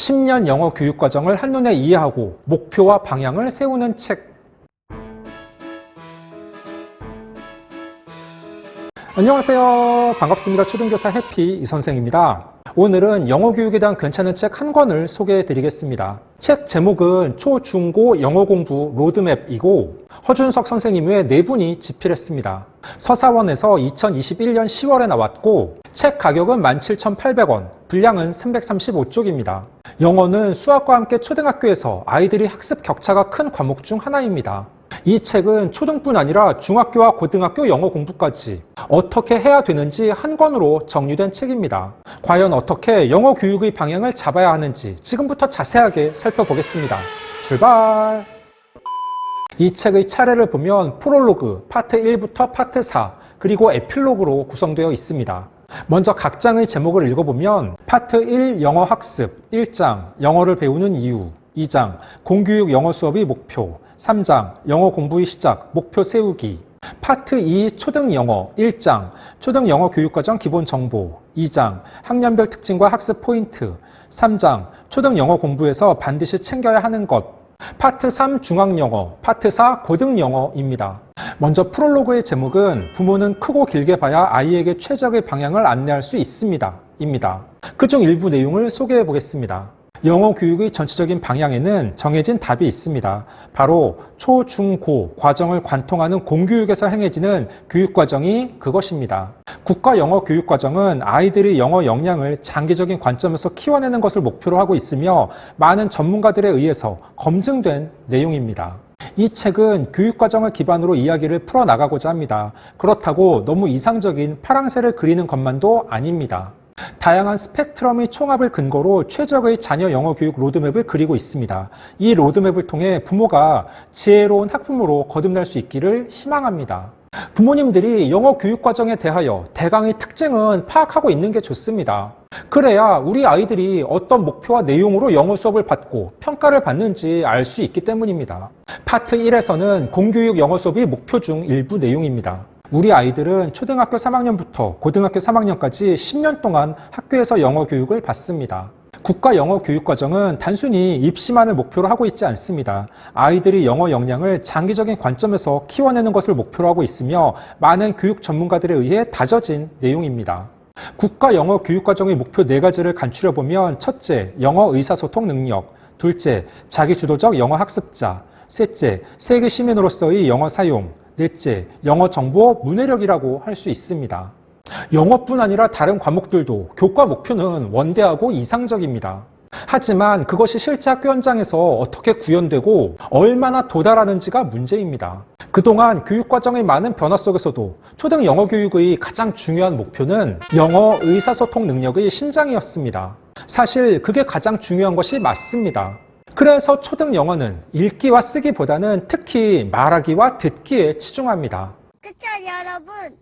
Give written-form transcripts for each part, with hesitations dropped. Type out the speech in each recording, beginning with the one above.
10년 영어 교육 과정을 한눈에 이해하고 목표와 방향을 세우는 책. 안녕하세요. 반갑습니다. 초등교사 해피 이선생입니다. 오늘은 영어 교육에 대한 괜찮은 책 한 권을 소개해 드리겠습니다. 책 제목은 초, 중, 고 영어 공부 로드맵이고 허준석 선생님 외 4분이 집필했습니다. 서사원에서 2021년 10월에 나왔고 책 가격은 17,800원, 분량은 335쪽입니다. 영어는 수학과 함께 초등학교에서 아이들이 학습 격차가 큰 과목 중 하나입니다. 이 책은 초등뿐 아니라 중학교와 고등학교 영어 공부까지 어떻게 해야 되는지 한 권으로 정리된 책입니다. 과연 어떻게 영어 교육의 방향을 잡아야 하는지 지금부터 자세하게 살펴보겠습니다. 출발! 이 책의 차례를 보면 프롤로그, 파트 1부터 파트 4, 그리고 에필로그로 구성되어 있습니다. 먼저 각 장의 제목을 읽어보면 파트 1 영어 학습 1장 영어를 배우는 이유, 2장 공교육 영어 수업의 목표, 3장 영어 공부의 시작, 목표 세우기, 파트 2 초등 영어 1장 초등 영어 교육과정 기본 정보, 2장 학년별 특징과 학습 포인트, 3장 초등 영어 공부에서 반드시 챙겨야 하는 것, 파트 3 중학 영어, 파트 4 고등 영어입니다. 먼저 프롤로그의 제목은 부모는 크고 길게 봐야 아이에게 최적의 방향을 안내할 수 있습니다. 입니다. 그중 일부 내용을 소개해 보겠습니다. 영어 교육의 전체적인 방향에는 정해진 답이 있습니다. 바로 초, 중, 고 과정을 관통하는 공교육에서 행해지는 교육과정이 그것입니다. 국가 영어 교육과정은 아이들의 영어 역량을 장기적인 관점에서 키워내는 것을 목표로 하고 있으며 많은 전문가들에 의해서 검증된 내용입니다. 이 책은 교육과정을 기반으로 이야기를 풀어나가고자 합니다. 그렇다고 너무 이상적인 파랑새를 그리는 것만도 아닙니다. 다양한 스펙트럼의 총합을 근거로 최적의 자녀 영어 교육 로드맵을 그리고 있습니다. 이 로드맵을 통해 부모가 지혜로운 학부모로 거듭날 수 있기를 희망합니다. 부모님들이 영어 교육 과정에 대하여 대강의 특징은 파악하고 있는 게 좋습니다. 그래야 우리 아이들이 어떤 목표와 내용으로 영어 수업을 받고 평가를 받는지 알 수 있기 때문입니다. 파트 1에서는 공교육 영어 수업의 목표 중 일부 내용입니다. 우리 아이들은 초등학교 3학년부터 고등학교 3학년까지 10년 동안 학교에서 영어 교육을 받습니다. 국가 영어 교육 과정은 단순히 입시만을 목표로 하고 있지 않습니다. 아이들이 영어 역량을 장기적인 관점에서 키워내는 것을 목표로 하고 있으며 많은 교육 전문가들에 의해 다져진 내용입니다. 국가 영어 교육 과정의 목표 4가지를 간추려보면 첫째, 영어 의사소통 능력, 둘째, 자기주도적 영어 학습자, 셋째, 세계 시민으로서의 영어 사용, 넷째, 영어 정보 문해력이라고 할 수 있습니다. 영어뿐 아니라 다른 과목들도 교과 목표는 원대하고 이상적입니다. 하지만 그것이 실제 학교 현장에서 어떻게 구현되고 얼마나 도달하는지가 문제입니다. 그동안 교육과정의 많은 변화 속에서도 초등 영어 교육의 가장 중요한 목표는 영어 의사소통 능력의 신장이었습니다. 사실 그게 가장 중요한 것이 맞습니다. 그래서 초등 영어는 읽기와 쓰기보다는 특히 말하기와 듣기에 치중합니다. 그쵸, 여러분?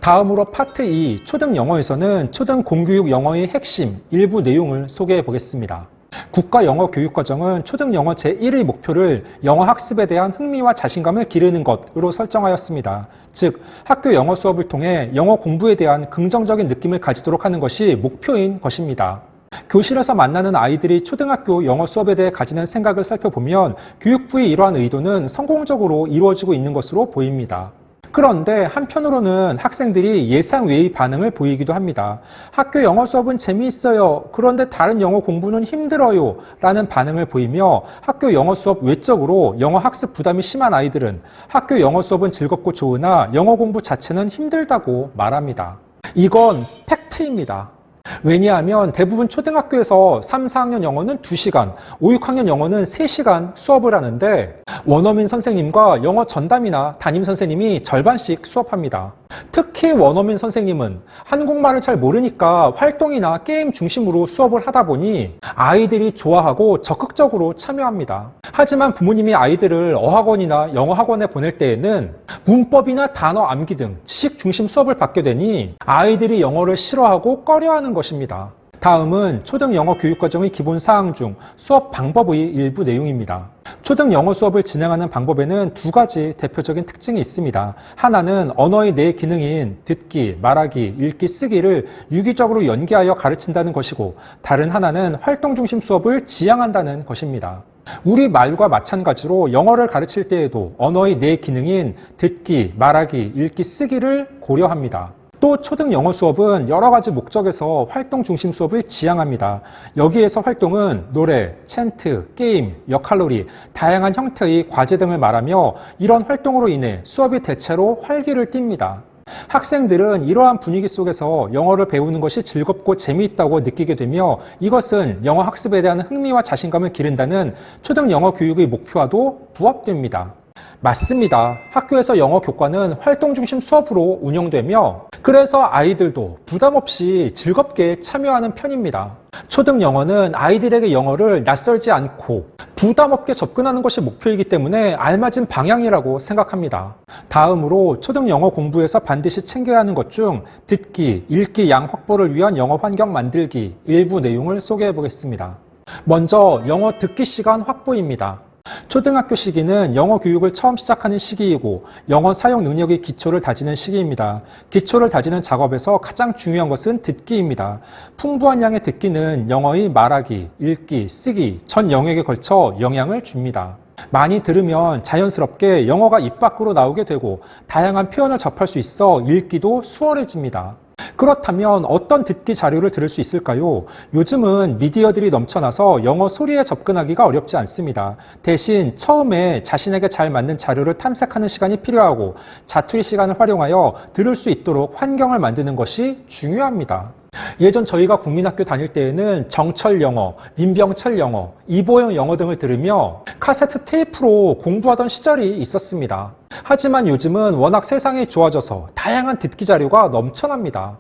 다음으로 파트 2 초등 영어에서는 초등 공교육 영어의 핵심 일부 내용을 소개해 보겠습니다. 국가 영어 교육 과정은 초등 영어 제1의 목표를 영어 학습에 대한 흥미와 자신감을 기르는 것으로 설정하였습니다. 즉, 학교 영어 수업을 통해 영어 공부에 대한 긍정적인 느낌을 가지도록 하는 것이 목표인 것입니다. 교실에서 만나는 아이들이 초등학교 영어 수업에 대해 가지는 생각을 살펴보면 교육부의 이러한 의도는 성공적으로 이루어지고 있는 것으로 보입니다. 그런데 한편으로는 학생들이 예상 외의 반응을 보이기도 합니다. 학교 영어 수업은 재미있어요. 그런데 다른 영어 공부는 힘들어요. 라는 반응을 보이며 학교 영어 수업 외적으로 영어 학습 부담이 심한 아이들은 학교 영어 수업은 즐겁고 좋으나 영어 공부 자체는 힘들다고 말합니다. 이건 팩트입니다. 왜냐하면 대부분 초등학교에서 3, 4학년 영어는 2시간, 5, 6학년 영어는 3시간 수업을 하는데 원어민 선생님과 영어 전담이나 담임 선생님이 절반씩 수업합니다. 특히 원어민 선생님은 한국말을 잘 모르니까 활동이나 게임 중심으로 수업을 하다 보니 아이들이 좋아하고 적극적으로 참여합니다. 하지만 부모님이 아이들을 어학원이나 영어학원에 보낼 때에는 문법이나 단어 암기 등 지식 중심 수업을 받게 되니 아이들이 영어를 싫어하고 꺼려하는 것입니다. 다음은 초등 영어 교육과정의 기본 사항 중 수업 방법의 일부 내용입니다. 초등 영어 수업을 진행하는 방법에는 두 가지 대표적인 특징이 있습니다. 하나는 언어의 네 기능인 듣기, 말하기, 읽기, 쓰기를 유기적으로 연계하여 가르친다는 것이고, 다른 하나는 활동 중심 수업을 지향한다는 것입니다. 우리 말과 마찬가지로 영어를 가르칠 때에도 언어의 네 기능인 듣기, 말하기, 읽기, 쓰기를 고려합니다. 또 초등 영어 수업은 여러 가지 목적에서 활동 중심 수업을 지향합니다. 여기에서 활동은 노래, 챈트, 게임, 역할놀이, 다양한 형태의 과제 등을 말하며, 이런 활동으로 인해 수업이 대체로 활기를 띱니다. 학생들은 이러한 분위기 속에서 영어를 배우는 것이 즐겁고 재미있다고 느끼게 되며, 이것은 영어 학습에 대한 흥미와 자신감을 기른다는 초등 영어 교육의 목표와도 부합됩니다. 맞습니다. 학교에서 영어 교과는 활동 중심 수업으로 운영되며, 그래서 아이들도 부담 없이 즐겁게 참여하는 편입니다. 초등 영어는 아이들에게 영어를 낯설지 않고 부담 없게 접근하는 것이 목표이기 때문에 알맞은 방향이라고 생각합니다. 다음으로 초등 영어 공부에서 반드시 챙겨야 하는 것 중 듣기, 읽기, 양 확보를 위한 영어 환경 만들기 일부 내용을 소개해 보겠습니다. 먼저 영어 듣기 시간 확보입니다. 초등학교 시기는 영어 교육을 처음 시작하는 시기이고, 영어 사용 능력의 기초를 다지는 시기입니다. 기초를 다지는 작업에서 가장 중요한 것은 듣기입니다. 풍부한 양의 듣기는 영어의 말하기, 읽기, 쓰기 전 영역에 걸쳐 영향을 줍니다. 많이 들으면 자연스럽게 영어가 입 밖으로 나오게 되고, 다양한 표현을 접할 수 있어 읽기도 수월해집니다. 그렇다면 어떤 듣기 자료를 들을 수 있을까요? 요즘은 미디어들이 넘쳐나서 영어 소리에 접근하기가 어렵지 않습니다. 대신 처음에 자신에게 잘 맞는 자료를 탐색하는 시간이 필요하고, 자투리 시간을 활용하여 들을 수 있도록 환경을 만드는 것이 중요합니다. 예전 저희가 국민학교 다닐 때에는 정철 영어, 민병철 영어, 이보영 영어 등을 들으며 카세트 테이프로 공부하던 시절이 있었습니다. 하지만 요즘은 워낙 세상이 좋아져서 다양한 듣기 자료가 넘쳐납니다.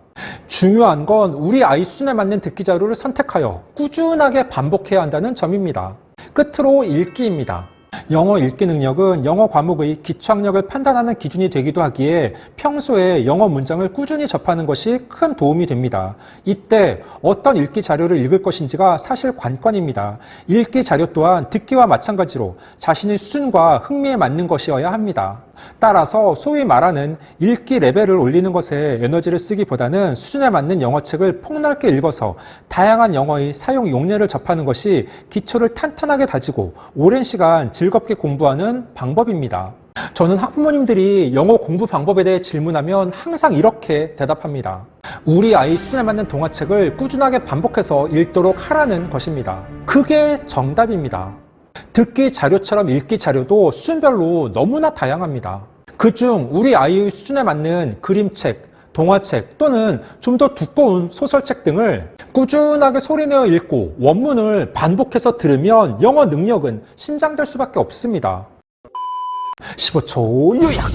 중요한 건 우리 아이 수준에 맞는 듣기 자료를 선택하여 꾸준하게 반복해야 한다는 점입니다. 끝으로 읽기입니다. 영어 읽기 능력은 영어 과목의 기초학력을 판단하는 기준이 되기도 하기에 평소에 영어 문장을 꾸준히 접하는 것이 큰 도움이 됩니다. 이때 어떤 읽기 자료를 읽을 것인지가 사실 관건입니다. 읽기 자료 또한 듣기와 마찬가지로 자신의 수준과 흥미에 맞는 것이어야 합니다. 따라서 소위 말하는 읽기 레벨을 올리는 것에 에너지를 쓰기보다는 수준에 맞는 영어책을 폭넓게 읽어서 다양한 영어의 사용 용례를 접하는 것이 기초를 탄탄하게 다지고 오랜 시간 즐겁게 공부하는 방법입니다. 저는 학부모님들이 영어 공부 방법에 대해 질문하면 항상 이렇게 대답합니다. 우리 아이 수준에 맞는 동화책을 꾸준하게 반복해서 읽도록 하라는 것입니다. 그게 정답입니다. 듣기 자료처럼 읽기 자료도 수준별로 너무나 다양합니다. 그중 우리 아이의 수준에 맞는 그림책, 동화책 또는 좀 더 두꺼운 소설책 등을 꾸준하게 소리내어 읽고 원문을 반복해서 들으면 영어 능력은 신장될 수밖에 없습니다. 15초 요약!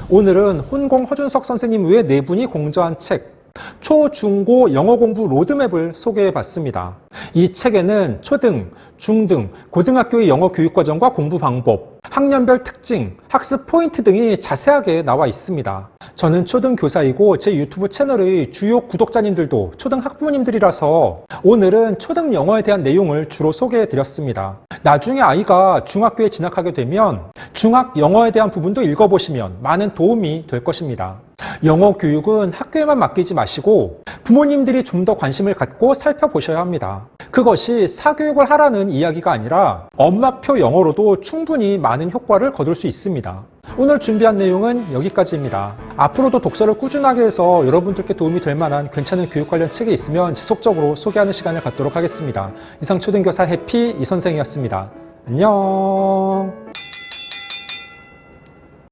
오늘은 혼공 허준석 선생님 외 네 분이 공저한 책 초, 중, 고 영어 공부 로드맵을 소개해 봤습니다. 이 책에는 초등, 중등, 고등학교의 영어 교육 과정과 공부 방법, 학년별 특징, 학습 포인트 등이 자세하게 나와 있습니다. 저는 초등 교사이고 제 유튜브 채널의 주요 구독자님들도 초등 학부모님들이라서 오늘은 초등 영어에 대한 내용을 주로 소개해 드렸습니다. 나중에 아이가 중학교에 진학하게 되면 중학 영어에 대한 부분도 읽어보시면 많은 도움이 될 것입니다. 영어 교육은 학교에만 맡기지 마시고 부모님들이 좀 더 관심을 갖고 살펴보셔야 합니다. 그것이 사교육을 하라는 이야기가 아니라 엄마표 영어로도 충분히 많은 효과를 거둘 수 있습니다. 오늘 준비한 내용은 여기까지입니다. 앞으로도 독서를 꾸준하게 해서 여러분들께 도움이 될 만한 괜찮은 교육 관련 책이 있으면 지속적으로 소개하는 시간을 갖도록 하겠습니다. 이상 초등교사 해피 이선생이었습니다. 안녕.